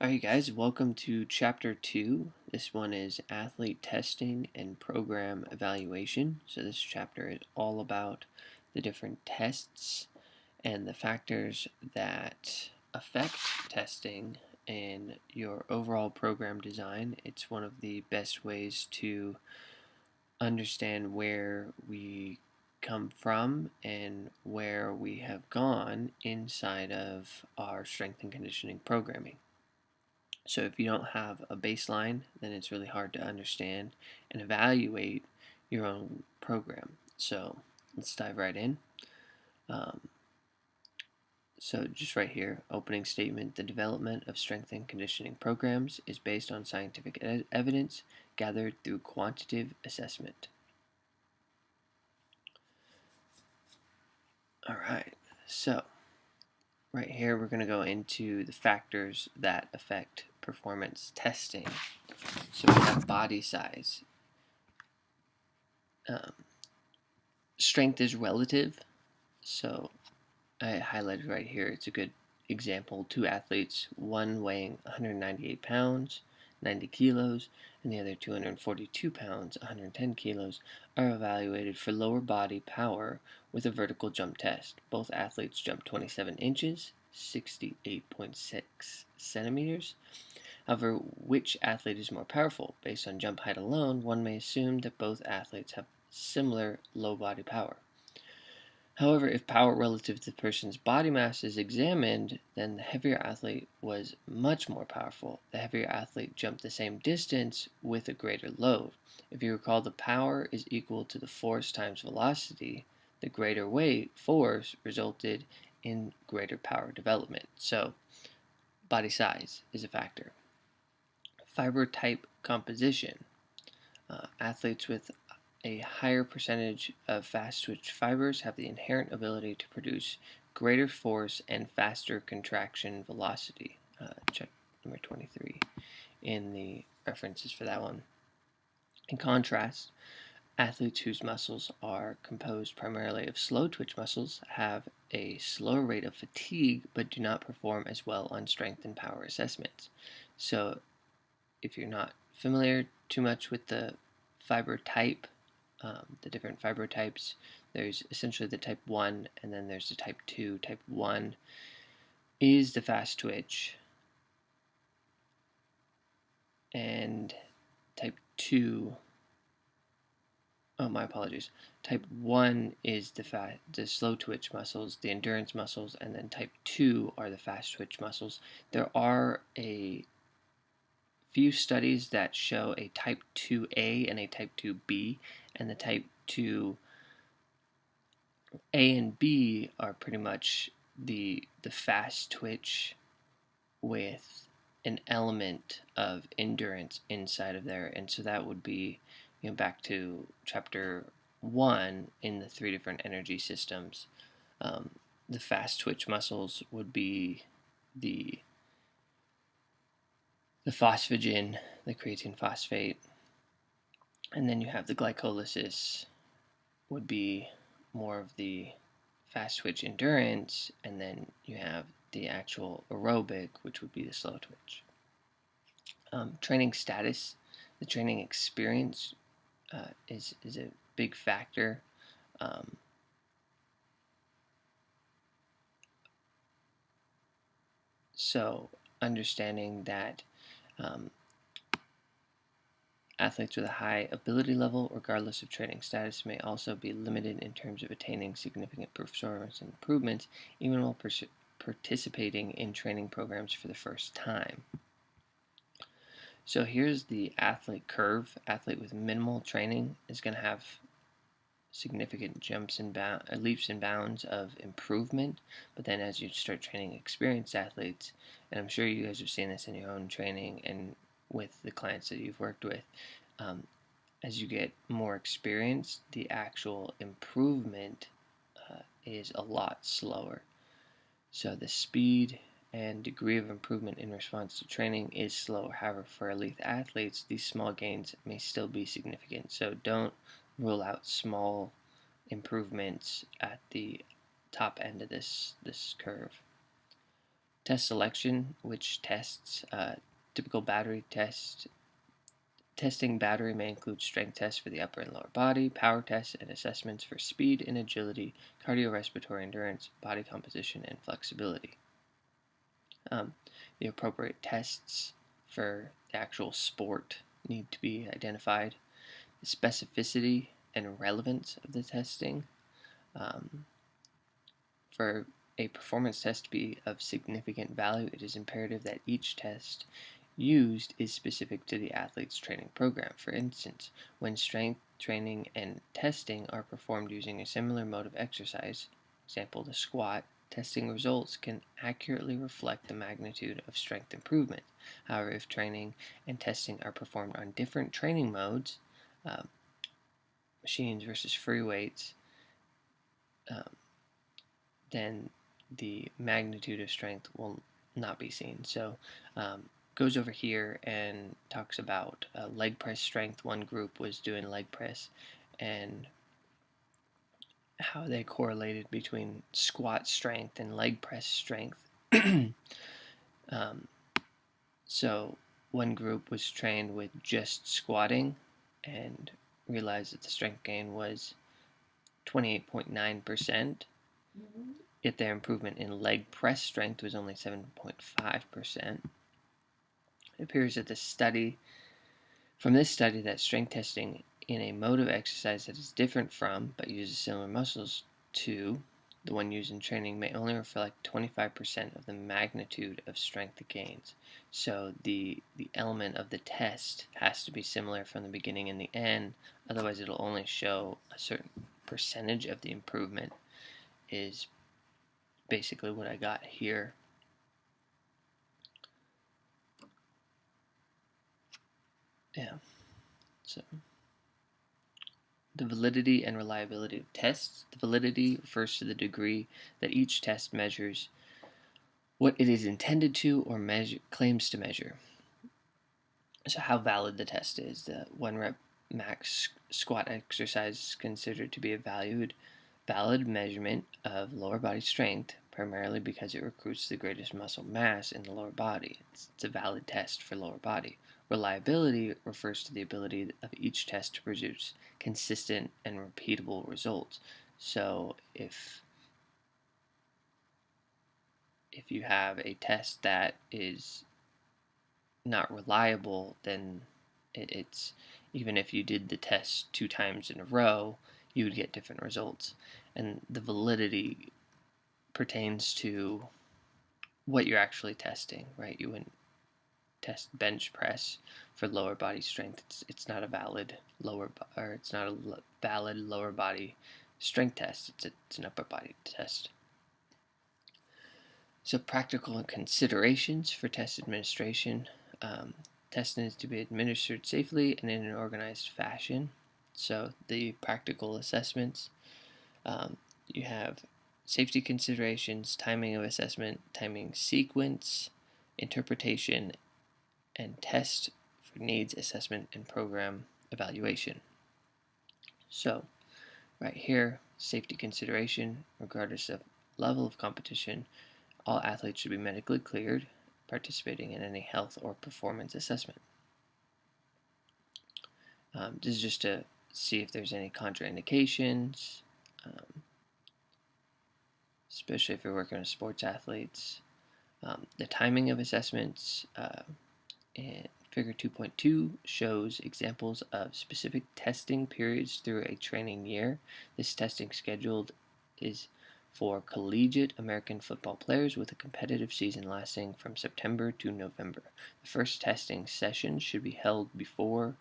Alright guys, welcome to chapter 2. This one is athlete testing and program evaluation. So this chapter is all about the different tests and the factors that affect testing and your overall program design. It's one of the best ways to understand where we come from and where we have gone inside of our strength and conditioning programming. So if you don't have a baseline, then it's really hard to understand and evaluate your own program. So let's dive right in. Um, so just right here, opening statement, the development of strength and conditioning programs is based on scientific evidence gathered through quantitative assessment. Alright, so right here we're going to go into the factors that affect performance testing. So we have body size. Strength is relative, so I highlighted right here. It's a good example. Two athletes, one weighing 198 pounds, 90 kilos, and the other 242 pounds, 110 kilos, are evaluated for lower body power with a vertical jump test. Both athletes jumped 27 inches, 68.6 centimeters. However, which athlete is more powerful? Based on jump height alone, one may assume that both athletes have similar low body power. However, if power relative to the person's body mass is examined, then the heavier athlete was much more powerful. The heavier athlete jumped the same distance with a greater load. If you recall, the power is equal to the force times velocity. The greater weight, force, resulted in greater power development. So, body size is a factor. Fiber type composition. Athletes with a higher percentage of fast twitch fibers have the inherent ability to produce greater force and faster contraction velocity. Check number 23 in the references for that one. In contrast, athletes whose muscles are composed primarily of slow twitch muscles have a slower rate of fatigue but do not perform as well on strength and power assessments. So if you're not familiar too much with the fiber type, the different fiber types, there's essentially the type 1 and then there's the type 2. Type 1 is the fast twitch, and type 2, oh my apologies, type 1 is the slow twitch muscles, the endurance muscles, and then type 2 are the fast twitch muscles. There are a few studies that show a type 2A and a type 2B, and the type 2A and B are pretty much the fast twitch with an element of endurance inside of there. And so that would be, back to chapter 1 in the 3 different energy systems. The fast twitch muscles would be the phosphagen, the creatine phosphate, and then you have the glycolysis would be more of the fast twitch endurance, and then you have the actual aerobic, which would be the slow twitch. Training status, the training experience is a big factor. So understanding that athletes with a high ability level, regardless of training status, may also be limited in terms of attaining significant performance improvements, even while participating in training programs for the first time. So here's the athlete curve. Athlete with minimal training is going to have significant jumps and leaps and bounds of improvement, but then as you start training experienced athletes, and I'm sure you guys have seen this in your own training and with the clients that you've worked with, as you get more experience, the actual improvement is a lot slower. So the speed and degree of improvement in response to training is slower. However, for elite athletes, these small gains may still be significant. So don't rule out small improvements at the top end of this curve. Test selection, which tests typical battery test. Testing battery may include strength tests for the upper and lower body, power tests, and assessments for speed and agility, cardiorespiratory endurance, body composition, and flexibility. The appropriate tests for the actual sport need to be identified. The specificity and relevance of the testing. For a performance test to be of significant value, it is imperative that each test used is specific to the athlete's training program. For instance, when strength training and testing are performed using a similar mode of exercise, example the squat, testing results can accurately reflect the magnitude of strength improvement. However, if training and testing are performed on different training modes, machines versus free weights, then the magnitude of strength will not be seen. So goes over here and talks about leg press strength. One group was doing leg press and how they correlated between squat strength and leg press strength. So one group was trained with just squatting and realized that the strength gain was 28.9%. Yet their improvement in leg press strength was only 7.5%. It appears that from this study that strength testing in a mode of exercise that is different from, but uses similar muscles to, the one used in training may only reflect 25% of the magnitude of strength gains. So the element of the test has to be similar from the beginning and the end, otherwise it'll only show a certain percentage of the improvement, is basically what I got here. Yeah, so the validity and reliability of tests. The validity refers to the degree that each test measures what it is intended to or claims to measure. So how valid the test is. The 1 rep max squat exercise is considered to be a valid measurement of lower body strength, primarily because it recruits the greatest muscle mass in the lower body. It's a valid test for lower body. Reliability refers to the ability of each test to produce consistent and repeatable results. So if you have a test that is not reliable, then it's even if you did the test 2 times in a row, you would get different results. And the validity pertains to what you're actually testing, right? You wouldn't test bench press for lower body strength. It's not a valid valid lower body strength test. It's an upper body test. So practical considerations for test administration. Testing is to be administered safely and in an organized fashion. So the practical assessments, you have safety considerations, timing of assessment, timing sequence, interpretation, and test for needs assessment and program evaluation. So right here, safety consideration, regardless of level of competition, all athletes should be medically cleared participating in any health or performance assessment. This is just to see if there's any contraindications, especially if you're working with sports athletes. The timing of assessments, and Figure 2.2 shows examples of specific testing periods through a training year. This testing schedule is for collegiate American football players with a competitive season lasting from September to November. The first testing session should be held before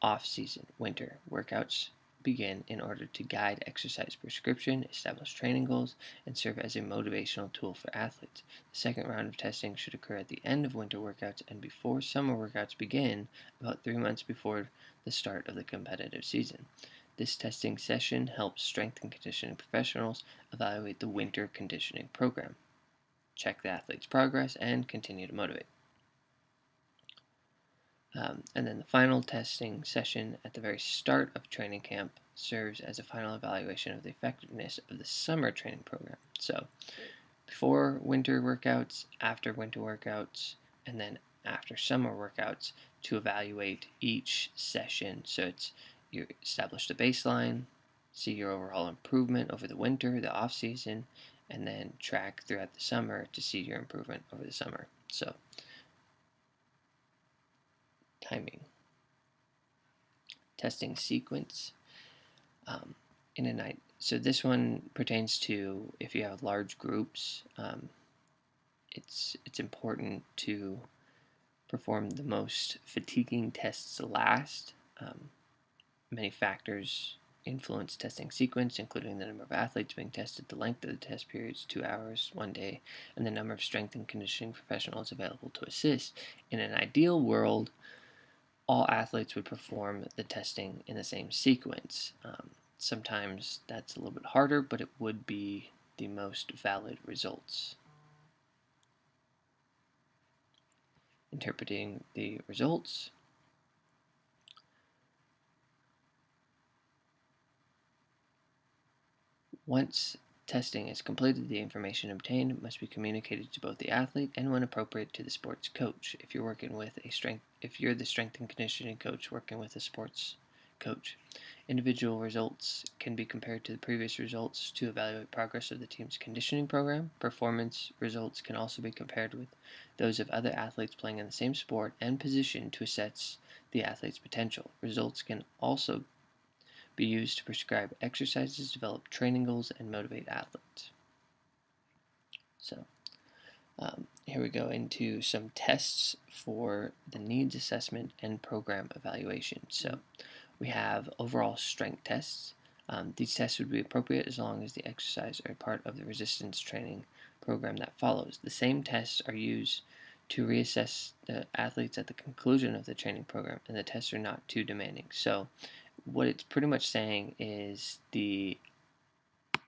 off-season winter workouts begin in order to guide exercise prescription, establish training goals, and serve as a motivational tool for athletes. The second round of testing should occur at the end of winter workouts and before summer workouts begin, about 3 months before the start of the competitive season. This testing session helps strength and conditioning professionals evaluate the winter conditioning program, check the athlete's progress, and continue to motivate. And then the final testing session at the very start of training camp serves as a final evaluation of the effectiveness of the summer training program. So before winter workouts, after winter workouts, and then after summer workouts to evaluate each session. So you establish the baseline, see your overall improvement over the winter, the off season, and then track throughout the summer to see your improvement over the summer. So timing, testing sequence. In a night. So this one pertains to if you have large groups. It's important to perform the most fatiguing tests last. Many factors influence testing sequence, including the number of athletes being tested, the length of the test periods, 2 hours, 1 day, and the number of strength and conditioning professionals available to assist. In an ideal world, all athletes would perform the testing in the same sequence. Sometimes that's a little bit harder, but it would be the most valid results. Interpreting the results. Once testing is completed, the information obtained must be communicated to both the athlete and, when appropriate, to the sports coach. If you're the strength and conditioning coach working with a sports coach, individual results can be compared to the previous results to evaluate progress of the team's conditioning program. Performance results can also be compared with those of other athletes playing in the same sport and position to assess the athlete's potential. Results can also be used to prescribe exercises, develop training goals, and motivate athletes. So here we go into some tests for the needs assessment and program evaluation. So we have overall strength tests. These tests would be appropriate as long as the exercise are part of the resistance training program that follows. The same tests are used to reassess the athletes at the conclusion of the training program, and the tests are not too demanding. So what it's pretty much saying is the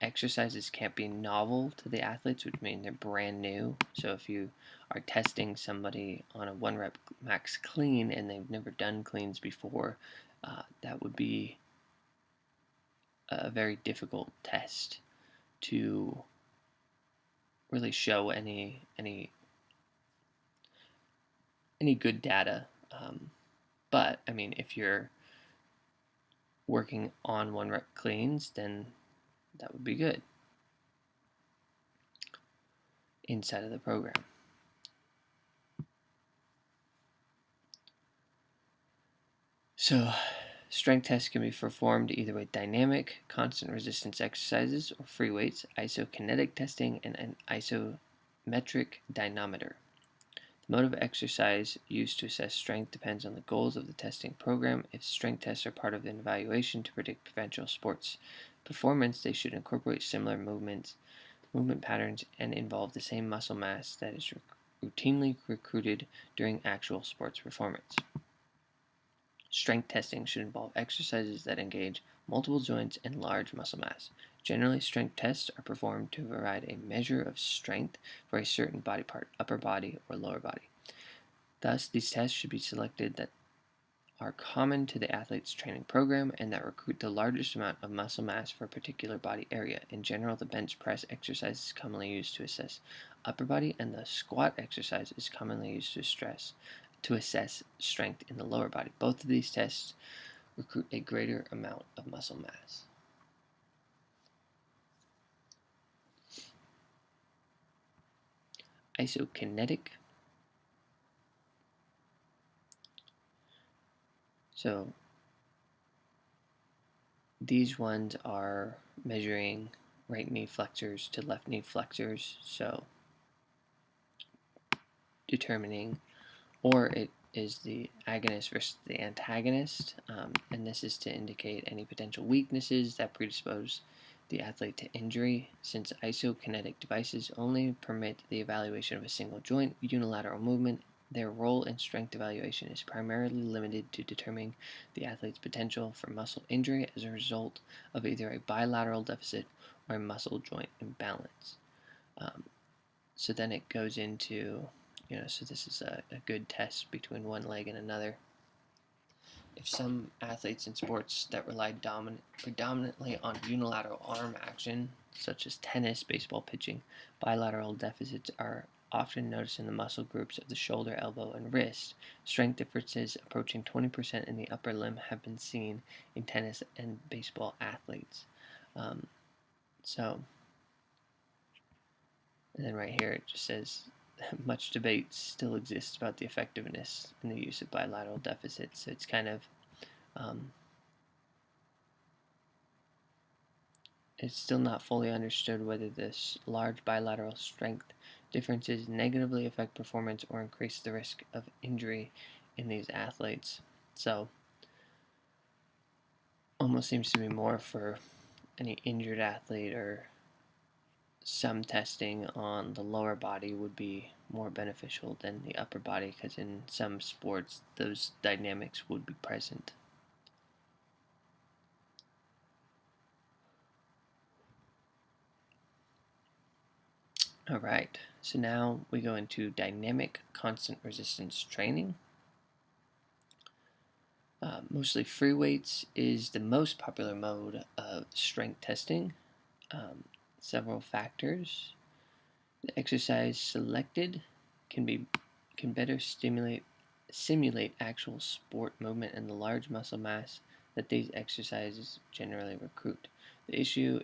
exercises can't be novel to the athletes, which means they're brand new. So if you are testing somebody on a 1 rep max clean and they've never done cleans before, that would be a very difficult test to really show any good data. But I mean, if you're working on 1 rep cleans, then that would be good inside of the program. So strength tests can be performed either with dynamic constant resistance exercises or free weights, isokinetic testing, and an isometric dynamometer. The mode of exercise used to assess strength depends on the goals of the testing program. If strength tests are part of an evaluation to predict professional sports performance, they should incorporate similar movement patterns, and involve the same muscle mass that is routinely recruited during actual sports performance. Strength testing should involve exercises that engage multiple joints and large muscle mass. Generally, strength tests are performed to provide a measure of strength for a certain body part, upper body or lower body. Thus, these tests should be selected that are common to the athlete's training program and that recruit the largest amount of muscle mass for a particular body area. In general, the bench press exercise is commonly used to assess upper body, and the squat exercise is commonly used to assess strength in the lower body. Both of these tests recruit a greater amount of muscle mass. Isokinetic. So these ones are measuring right knee flexors to left knee flexors, so determining, or it is the agonist versus the antagonist, and this is to indicate any potential weaknesses that predispose the athlete to injury. Since isokinetic devices only permit the evaluation of a single joint unilateral movement, their role in strength evaluation is primarily limited to determining the athlete's potential for muscle injury as a result of either a bilateral deficit or a muscle joint imbalance. So then it goes into, so this is a good test between one leg and another. If some athletes in sports that rely predominantly on unilateral arm action such as tennis, baseball pitching, bilateral deficits are often noticed in the muscle groups of the shoulder, elbow, and wrist. Strength differences approaching 20% in the upper limb have been seen in tennis and baseball athletes. Um, so, and then right here it just says much debate still exists about the effectiveness in the use of bilateral deficits. So it's kind of it's still not fully understood whether this large bilateral strength differences negatively affect performance or increase the risk of injury in these athletes. So, almost seems to be more for any injured athlete, or some testing on the lower body would be more beneficial than the upper body, because in some sports those dynamics would be present. Alright, so now we go into dynamic constant resistance training. Mostly free weights is the most popular mode of strength testing. Um, Several factors. The exercise selected can better simulate actual sport movement and the large muscle mass that these exercises generally recruit. The issue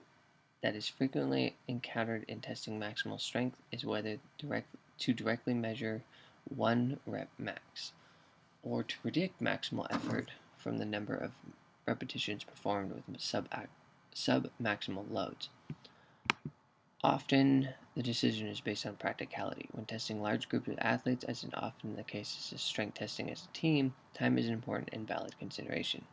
that is frequently encountered in testing maximal strength is whether to directly measure one rep max, or to predict maximal effort from the number of repetitions performed with sub-maximal loads. Often, the decision is based on practicality. When testing large groups of athletes, as is often the case as strength testing as a team, time is an important and valid consideration.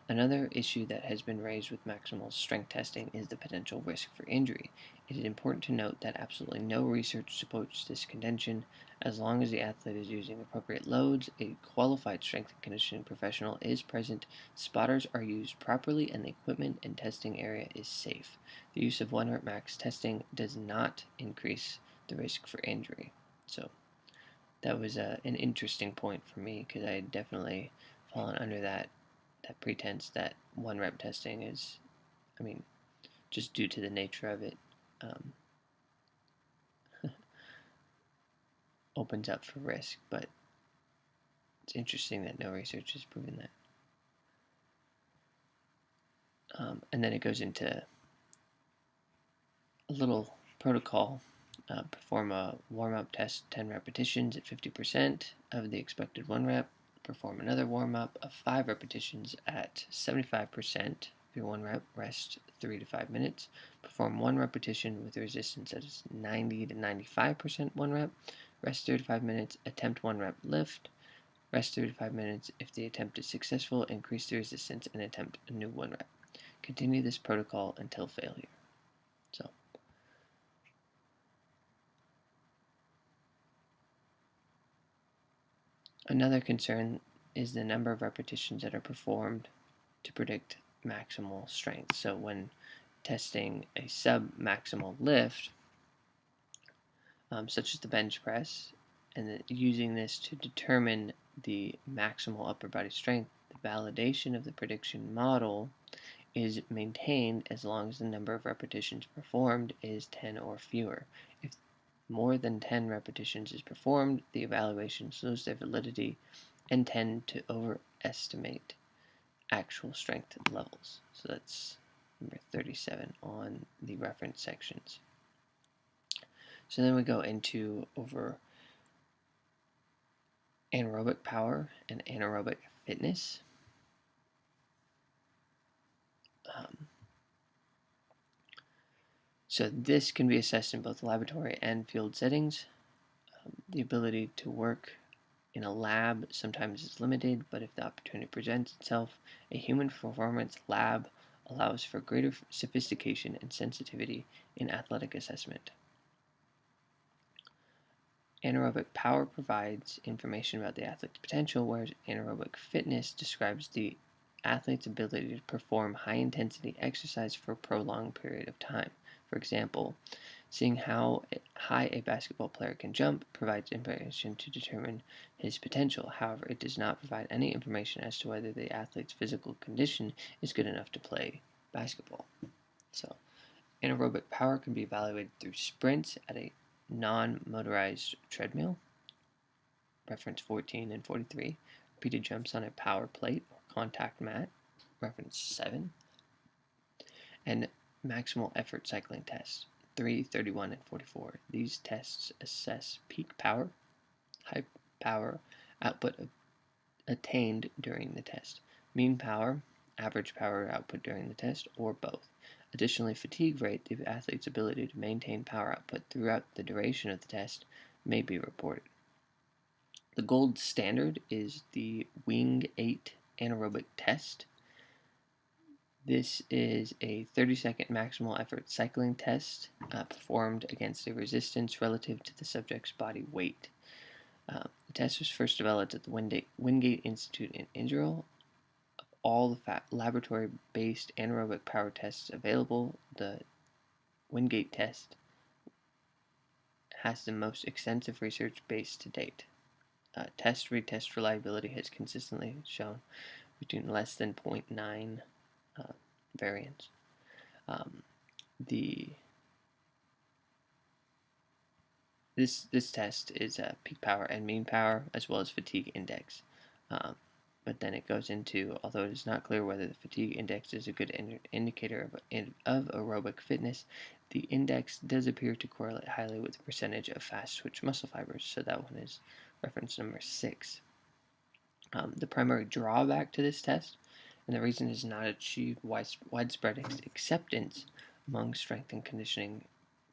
Another issue that has been raised with maximal strength testing is the potential risk for injury. It is important to note that absolutely no research supports this contention. As long as the athlete is using appropriate loads, a qualified strength and conditioning professional is present, spotters are used properly, and the equipment and testing area is safe. The use of 1 rep max testing does not increase the risk for injury. So that was an interesting point for me, because I had definitely fallen under that pretense that 1 rep testing is, I mean, just due to the nature of it, um, opens up for risk. But it's interesting that no research has proven that. And then it goes into a little protocol. Perform a warm-up test, 10 repetitions at 50% of the expected 1 rep. Perform another warm-up of 5 repetitions at 75% of your 1 rep. Rest 3 to 5 minutes. Perform 1 repetition with resistance that is 90 to 95% 1 rep. Rest 3 to 5 minutes. Attempt 1 rep lift. Rest 3 to 5 minutes. If the attempt is successful, increase the resistance and attempt a new 1 rep. Continue this protocol until failure. So, another concern is the number of repetitions that are performed to predict maximal strength. So when testing a sub-maximal lift, such as the bench press, and using this to determine the maximal upper body strength, the validation of the prediction model is maintained as long as the number of repetitions performed is 10 or fewer. If more than 10 repetitions is performed, the evaluations lose their validity and tend to overestimate actual strength levels. So that's number 37 on the reference sections. So then we go into over anaerobic power and anaerobic fitness. So this can be assessed in both laboratory and field settings. The ability to work in a lab sometimes is limited, but if the opportunity presents itself, a human performance lab allows for greater sophistication and sensitivity in athletic assessment. Anaerobic power provides information about the athlete's potential, whereas anaerobic fitness describes the athlete's ability to perform high-intensity exercise for a prolonged period of time. For example, seeing how high a basketball player can jump provides information to determine his potential. However, it does not provide any information as to whether the athlete's physical condition is good enough to play basketball. So Anaerobic power can be evaluated through sprints at a non-motorized treadmill, reference 14 and 43, repeated jumps on a power plate or contact mat, reference 7, and maximal effort cycling tests, 3, 31, and 44. These tests assess peak power, high power output attained during the test, mean power, average power output during the test, or both. Additionally, fatigue rate, the athlete's ability to maintain power output throughout the duration of the test, may be reported. The gold standard is the Wing 8 anaerobic test. This is a 30-second maximal effort cycling test performed against a resistance relative to the subject's body weight. The test was first developed at the Wingate Institute in Israel. Of all the laboratory-based anaerobic power tests available, the Wingate test has the most extensive research base to date. Test-retest reliability has consistently shown between less than 0.9 variance. This test is peak power and mean power, as well as fatigue index. But then it goes into, although it is not clear whether the fatigue index is a good indicator of aerobic fitness, the index does appear to correlate highly with the percentage of fast-twitch muscle fibers, so that one is reference number 6. The primary drawback to this test, and the reason it has not achieved widespread acceptance among strength and conditioning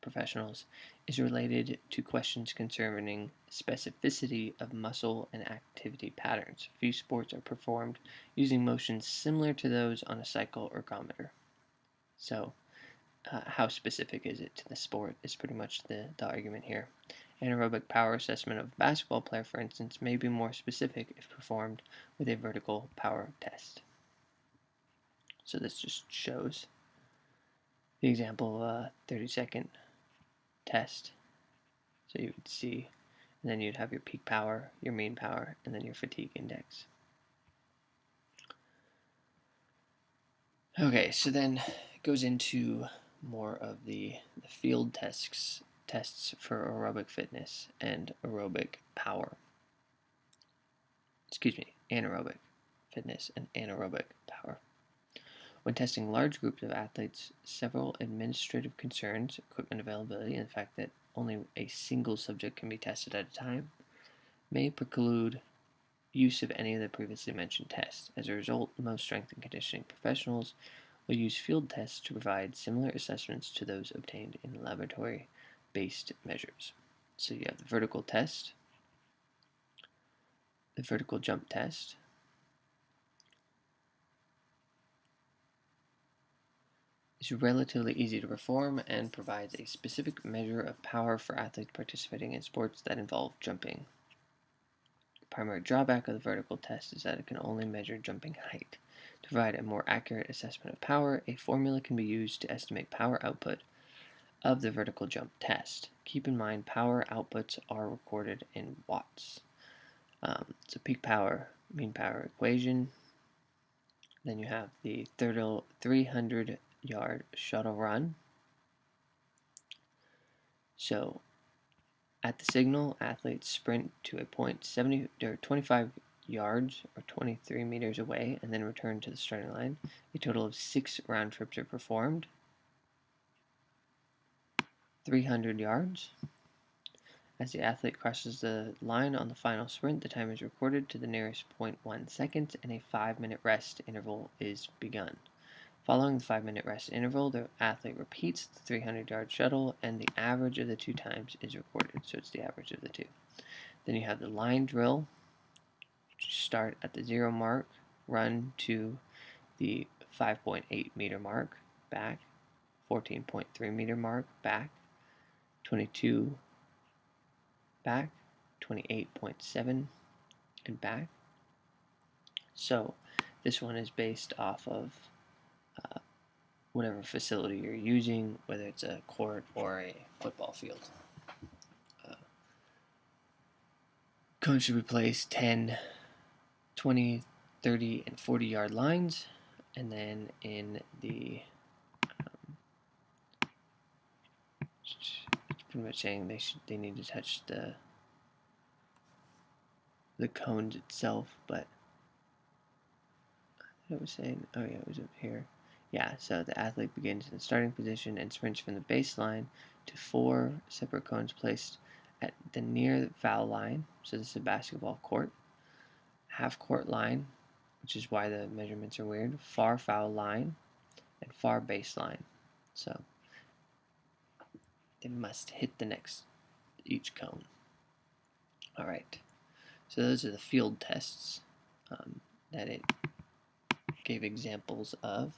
professionals, is related to questions concerning specificity of muscle and activity patterns. Few sports are performed using motions similar to those on a cycle ergometer. So, how specific is it to the sport is pretty much the argument here. Anaerobic power assessment of a basketball player, for instance, may be more specific if performed with a vertical power test. So this just shows the example of a 30-second test. So you would see, and then you'd have your peak power, your mean power, and then your fatigue index. Okay, so then it goes into more of the field tests for aerobic fitness and aerobic power. Anaerobic fitness and anaerobic power. When testing large groups of athletes, several administrative concerns, equipment availability, and the fact that only a single subject can be tested at a time, may preclude use of any of the previously mentioned tests. As a result, most strength and conditioning professionals will use field tests to provide similar assessments to those obtained in laboratory-based measures. So you have the vertical test, the vertical jump test, is relatively easy to perform and provides a specific measure of power for athletes participating in sports that involve jumping. The primary drawback of the vertical test is that it can only measure jumping height. To provide a more accurate assessment of power, a formula can be used to estimate power output of the vertical jump test. Keep in mind power outputs are recorded in watts. So peak power, mean power equation. Then you have the 300-yard shuttle run. So at the signal, athletes sprint to a point 25 yards or 23 meters away and then return to the starting line. A total of 6 round trips are performed. 300 yards. As the athlete crosses the line on the final sprint, the time is recorded to the nearest 0.1 seconds and a 5-minute rest interval is begun. Following the 5-minute rest interval, the athlete repeats the 300-yard shuttle and the average of the two times is recorded. So it's the average of the two. Then you have the line drill, which start at the 0 mark, run to the 5.8 meter mark, back, 14.3 meter mark, back, 22 back, 28.7 and back. So this one is based off of whatever facility you're using, whether it's a court or a football field. Cones should replace 10, 20, 30, and 40-yard lines, and then in the it's pretty much saying they need to touch the cones itself, but it was saying, oh yeah, it was up here. Yeah, so the athlete begins in the starting position and sprints from the baseline to 4 separate cones placed at the near foul line. So this is a basketball court. Half court line, which is why the measurements are weird. Far foul line and far baseline. So they must hit each cone. All right. So those are the field tests that it gave examples of.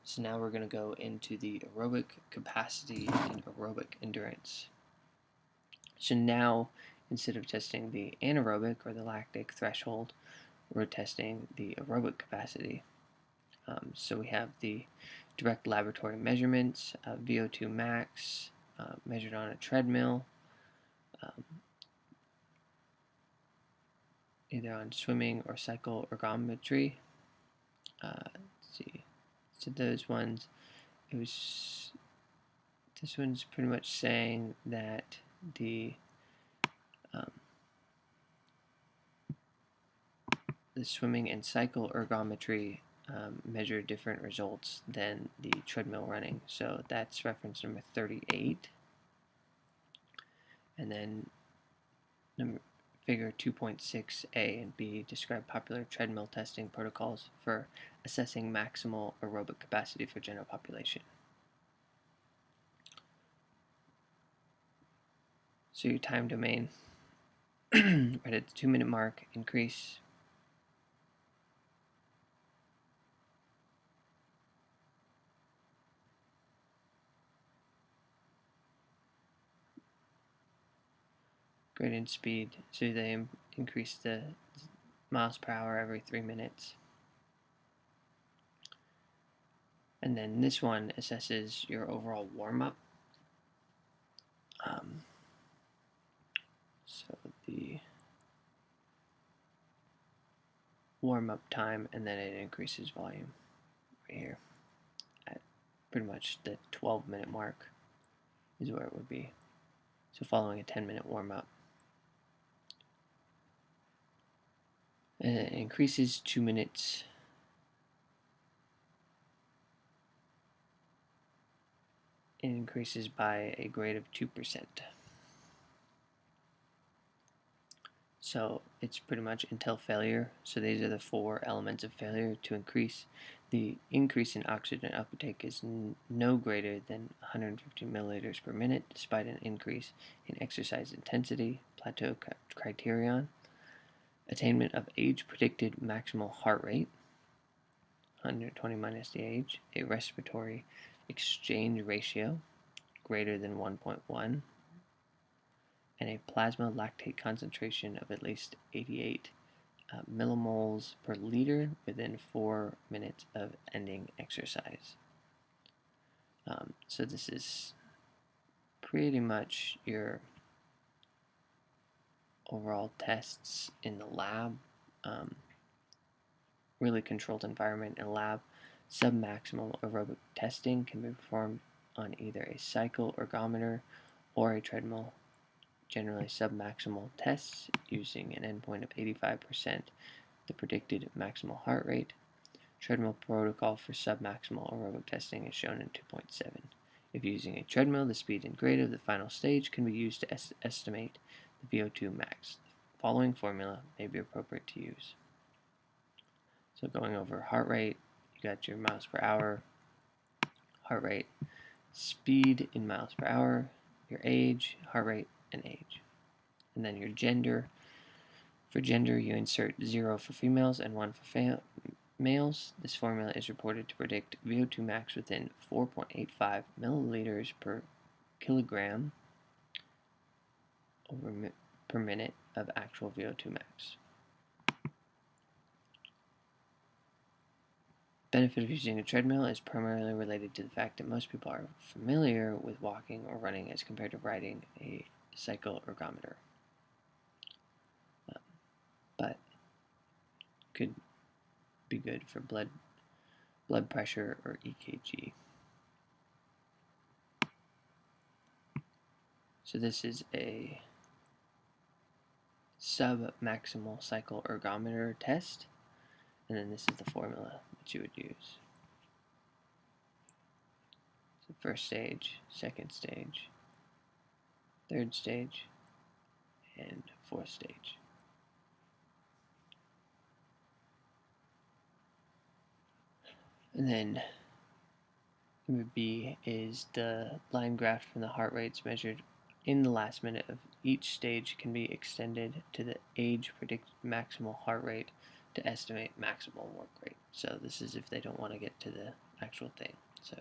So now we're going to go into the aerobic capacity and aerobic endurance. So now, instead of testing the anaerobic or the lactic threshold, we're testing the aerobic capacity. So we have the direct laboratory measurements, VO2 max, measured on a treadmill, either on swimming or cycle ergometry. Let's see. So those ones, this one's pretty much saying that the swimming and cycle ergometry measure different results than the treadmill running. So that's reference number 38. And then figure 2.6a and b describe popular treadmill testing protocols for assessing maximal aerobic capacity for general population. So your time domain, right at the 2-minute mark, increase gradient speed. So they increase the miles per hour every 3 minutes. And then this one assesses your overall warm-up. So the warm-up time, and then it increases volume right here at pretty much the 12-minute mark is where it would be. So following a 10-minute warm-up. And it increases 2 minutes. It increases by a grade of 2%. So it's pretty much until failure. So these are the 4 elements of failure. To increase, the increase in oxygen uptake is no greater than 150 milliliters per minute, despite an increase in exercise intensity, plateau criterion, attainment of age-predicted maximal heart rate, 120 minus the age, a respiratory exchange ratio greater than 1.1, and a plasma lactate concentration of at least 88 millimoles per liter within 4 minutes of ending exercise. So this is pretty much your overall tests in the lab. Really controlled environment in a lab. Submaximal aerobic testing can be performed on either a cycle ergometer or a treadmill. Generally submaximal tests using an endpoint of 85% the predicted maximal heart rate. Treadmill protocol for submaximal aerobic testing is shown in 2.7. If using a treadmill, the speed and grade of the final stage can be used to estimate the VO2 max. The following formula may be appropriate to use. So going over heart rate, you got your miles per hour, heart rate, speed in miles per hour, your age, heart rate, and age. And then your gender. For gender, you insert 0 for females and 1 for males. This formula is reported to predict VO2 max within 4.85 milliliters per kilogram per minute of actual VO2 max. Benefit of using a treadmill is primarily related to the fact that most people are familiar with walking or running as compared to riding a cycle ergometer. But could be good for blood pressure or EKG. So this is a sub-maximal cycle ergometer test, and then this is the formula that you would use. So first stage, second stage, third stage, and fourth stage. And then number B is the line graph from the heart rates measured in the last minute of each stage can be extended to the age predicted maximal heart rate to estimate maximal work rate. So this is if they don't want to get to the actual thing. So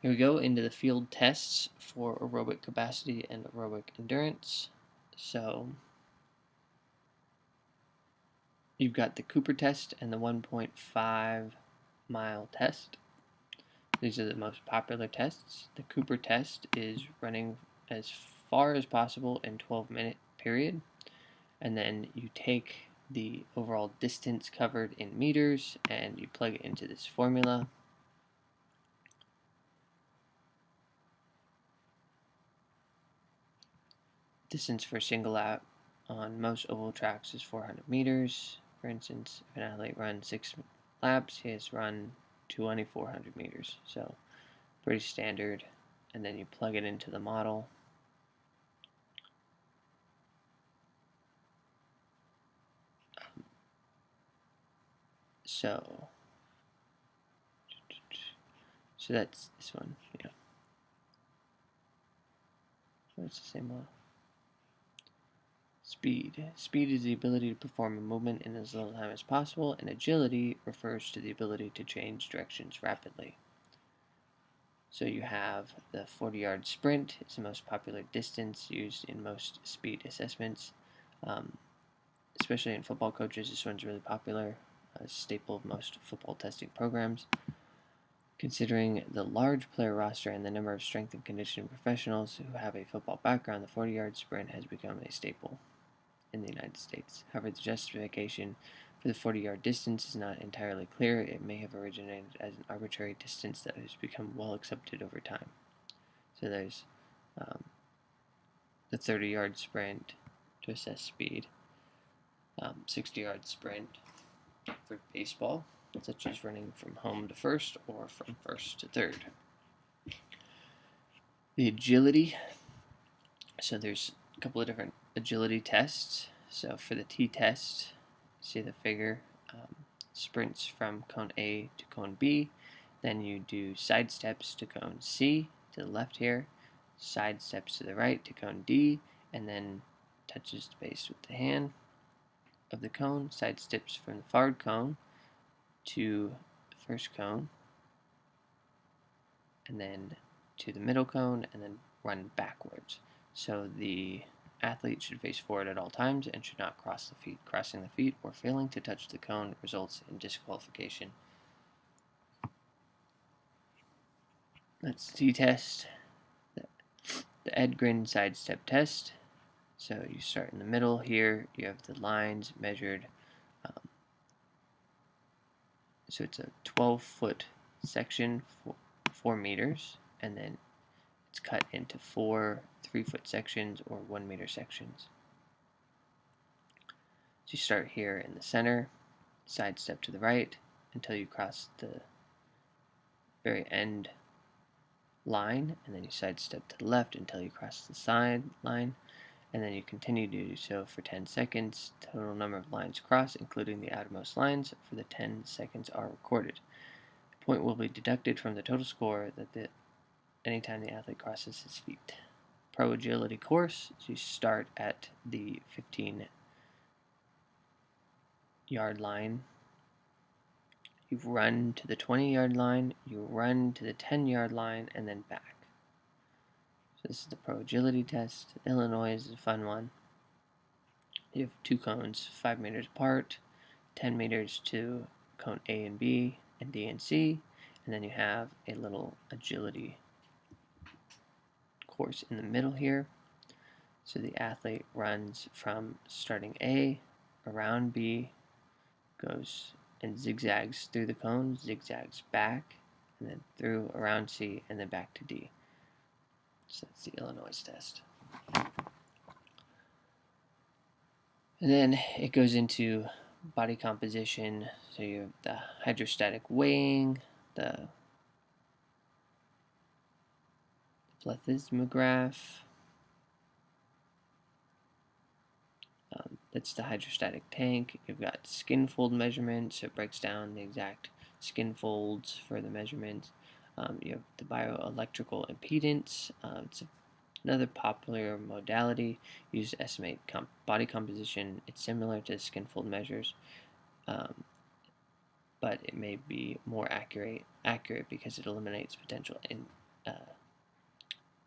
here we go into the field tests for aerobic capacity and aerobic endurance. So you've got the Cooper test and the 1.5-mile test. These are the most popular tests. The Cooper test is running as far as possible in 12-minute period, and then you take the overall distance covered in meters and you plug it into this formula. Distance for a single lap on most oval tracks is 400 meters. For instance, if an athlete runs 6 laps, he has run 400 meters. So pretty standard. And then you plug it into the model. So that's this one, yeah. It's the same one. Speed. Speed is the ability to perform a movement in as little time as possible, and agility refers to the ability to change directions rapidly. So you have the 40-yard sprint. It's the most popular distance used in most speed assessments. Especially in football coaches, this one's really popular, a staple of most football testing programs. Considering the large player roster and the number of strength and conditioning professionals who have a football background, the 40-yard sprint has become a staple in the United States. However, the justification for the 40-yard distance is not entirely clear. It may have originated as an arbitrary distance that has become well accepted over time. So there's the 30-yard sprint to assess speed, 60-yard sprint for baseball, such as running from home to first or from first to third. The agility, so there's a couple of different agility tests. So for the T test, see the figure, sprints from cone A to cone B, then you do side steps to cone C to the left here, side steps to the right to cone D, and then touches the base with the hand of the cone, side steps from the forward cone to the first cone, and then to the middle cone, and then run backwards. So the athlete should face forward at all times and should not cross the feet. Crossing the feet or failing to touch the cone results in disqualification. That's the T-test. The Edgren sidestep test. So you start in the middle here. You have the lines measured. So it's a 12-foot section, 4 meters, and then it's cut into 4 3-foot sections or 1-meter sections. So you start here in the center, side step to the right until you cross the very end line, and then you side step to the left until you cross the side line, and then you continue to do so for 10 seconds. Total number of lines crossed, including the outermost lines, for the 10 seconds are recorded. A point will be deducted from the total score that anytime the athlete crosses his feet. Pro agility course, so you start at the 15-yard line. You run to the 20-yard line, you run to the 10-yard line, and then back. So this is the pro agility test. Illinois is a fun one. You have 2 cones 5 meters apart, 10 meters to cone A and B, and D and C, and then you have a little agility course in the middle here. So the athlete runs from starting A, around B, goes and zigzags through the cone, zigzags back, and then through around C, and then back to D. So that's the Illinois test. And then it goes into body composition. So you have the hydrostatic weighing, the plethysmograph. That's the hydrostatic tank. You've got skin fold measurements. So it breaks down the exact skin folds for the measurements. You have the bioelectrical impedance. It's another popular modality used to estimate body composition. It's similar to skin fold measures, but it may be more accurate because it eliminates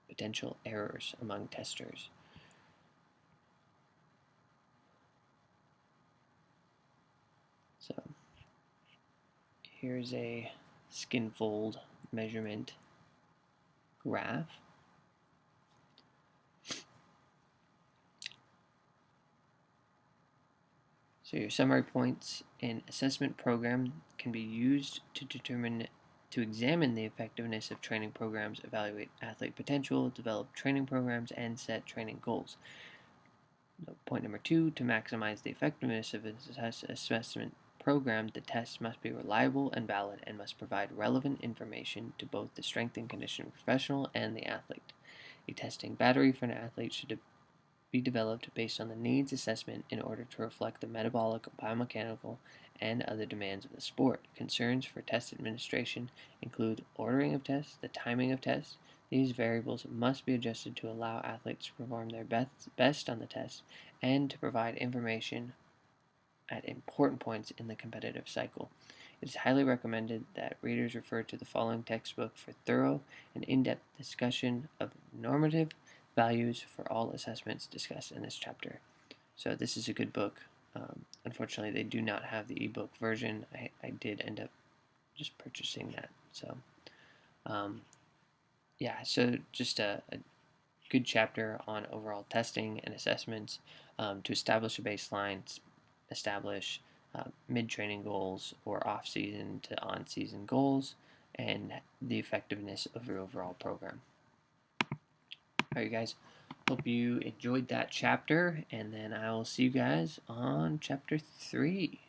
potential errors among testers. So here's a skin fold measurement graph. So your summary points: an assessment program can be used to examine the effectiveness of training programs, evaluate athlete potential, develop training programs, and set training goals. Point number 2, to maximize the effectiveness of an assessment program, the test must be reliable and valid and must provide relevant information to both the strength and conditioning professional and the athlete. A testing battery for an athlete should be developed based on the needs assessment in order to reflect the metabolic, biomechanical, and other demands of the sport. Concerns for test administration include ordering of tests, the timing of tests. These variables must be adjusted to allow athletes to perform their best on the test and to provide information at important points in the competitive cycle. It is highly recommended that readers refer to the following textbook for thorough and in-depth discussion of normative values for all assessments discussed in this chapter. So this is a good book. Unfortunately, they do not have the ebook version. I did end up just purchasing that. So, yeah, so just a good chapter on overall testing and assessments to establish a baseline, establish mid-training goals or off-season to on-season goals, and the effectiveness of your overall program. All right, guys. Hope you enjoyed that chapter, and then I will see you guys on chapter 3.